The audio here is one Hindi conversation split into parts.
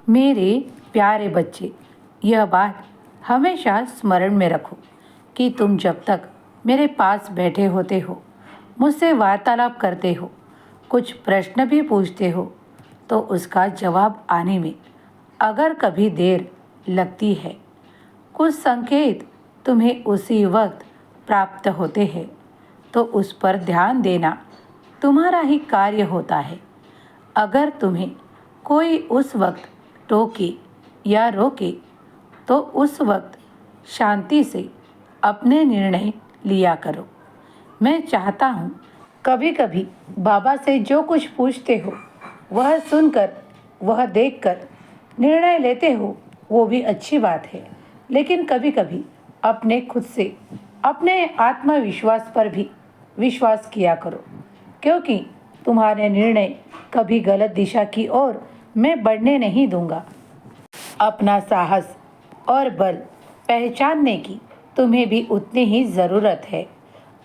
मेरे प्यारे बच्चे, यह बात हमेशा स्मरण में रखो कि तुम जब तक मेरे पास बैठे होते हो, मुझसे वार्तालाप करते हो, कुछ प्रश्न भी पूछते हो, तो उसका जवाब आने में अगर कभी देर लगती है, कुछ संकेत तुम्हें उसी वक्त प्राप्त होते हैं, तो उस पर ध्यान देना तुम्हारा ही कार्य होता है। अगर तुम्हें कोई उस वक्त टोके या रोके, तो उस वक्त शांति से अपने निर्णय लिया करो। मैं चाहता हूँ कभी कभी बाबा से जो कुछ पूछते हो वह सुनकर, वह देखकर निर्णय लेते हो, वो भी अच्छी बात है, लेकिन कभी कभी अपने खुद से, अपने आत्मविश्वास पर भी विश्वास किया करो, क्योंकि तुम्हारे निर्णय कभी गलत दिशा की ओर मैं बढ़ने नहीं दूंगा। अपना साहस और बल पहचानने की तुम्हें भी उतनी ही ज़रूरत है।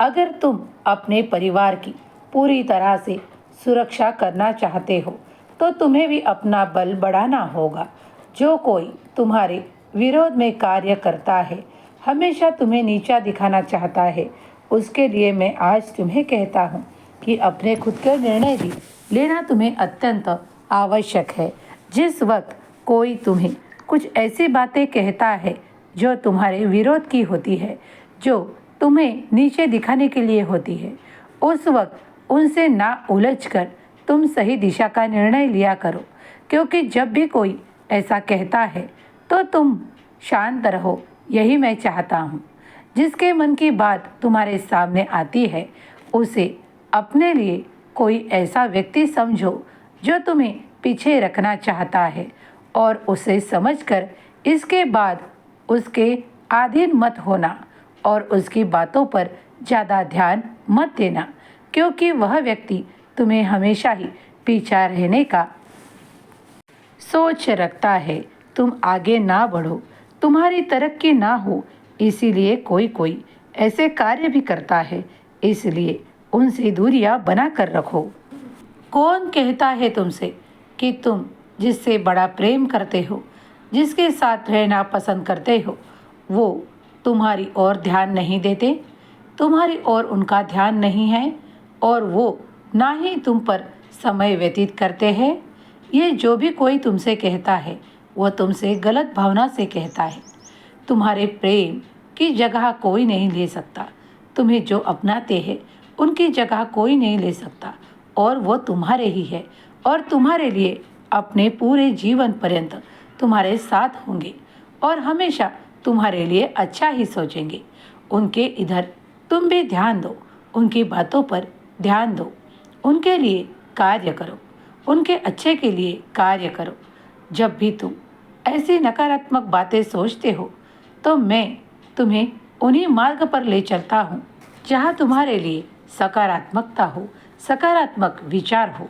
अगर तुम अपने परिवार की पूरी तरह से सुरक्षा करना चाहते हो, तो तुम्हें भी अपना बल बढ़ाना होगा। जो कोई तुम्हारे विरोध में कार्य करता है, हमेशा तुम्हें नीचा दिखाना चाहता है, उसके लिए मैं आज तुम्हें कहता हूँ कि अपने खुद के निर्णय भी लेना तुम्हें अत्यंत आवश्यक है। जिस वक्त कोई तुम्हें कुछ ऐसी बातें कहता है जो तुम्हारे विरोध की होती है, जो तुम्हें नीचे दिखाने के लिए होती है, उस वक्त उनसे ना उलझकर तुम सही दिशा का निर्णय लिया करो, क्योंकि जब भी कोई ऐसा कहता है तो तुम शांत रहो, यही मैं चाहता हूँ। जिसके मन की बात तुम्हारे सामने आती है, उसे अपने लिए कोई ऐसा व्यक्ति समझो जो तुम्हें पीछे रखना चाहता है, और उसे समझकर इसके बाद उसके अधीन मत होना और उसकी बातों पर ज़्यादा ध्यान मत देना, क्योंकि वह व्यक्ति तुम्हें हमेशा ही पीछा रहने का सोच रखता है। तुम आगे ना बढ़ो, तुम्हारी तरक्की ना हो, इसीलिए कोई कोई ऐसे कार्य भी करता है, इसलिए उनसे दूरियां बना कर रखो। कौन कहता है तुमसे कि तुम जिससे बड़ा प्रेम करते हो, जिसके साथ रहना पसंद करते हो, वो तुम्हारी ओर ध्यान नहीं देते? तुम्हारी ओर उनका ध्यान नहीं है और वो ना ही तुम पर समय व्यतीत करते हैं। ये जो भी कोई तुमसे कहता है, वो तुमसे गलत भावना से कहता है। तुम्हारे प्रेम की जगह कोई नहीं ले सकता। तुम्हें जो अपनाते हैं, उनकी जगह कोई नहीं ले सकता, और वो तुम्हारे ही है और तुम्हारे लिए अपने पूरे जीवन पर्यंत तुम्हारे साथ होंगे और हमेशा तुम्हारे लिए अच्छा ही सोचेंगे। उनके इधर तुम भी ध्यान दो, उनकी बातों पर ध्यान दो, उनके लिए कार्य करो, उनके अच्छे के लिए कार्य करो। जब भी तुम ऐसी नकारात्मक बातें सोचते हो, तो मैं तुम्हें उन्हीं मार्ग पर ले चलता हूँ जहाँ तुम्हारे लिए सकारात्मकता हो, सकारात्मक विचार हो।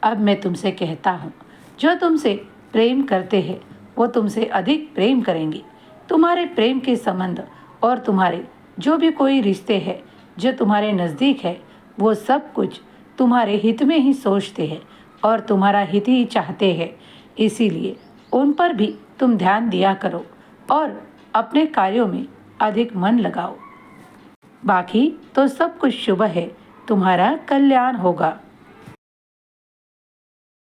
अब मैं तुमसे कहता हूँ, जो तुमसे प्रेम करते हैं वो तुमसे अधिक प्रेम करेंगे। तुम्हारे प्रेम के संबंध और तुम्हारे जो भी कोई रिश्ते हैं जो तुम्हारे नज़दीक है, वो सब कुछ तुम्हारे हित में ही सोचते हैं और तुम्हारा हित ही चाहते हैं। इसीलिए उन पर भी तुम ध्यान दिया करो और अपने कार्यों में अधिक मन लगाओ। बाकी तो सब कुछ शुभ है, तुम्हारा कल्याण होगा।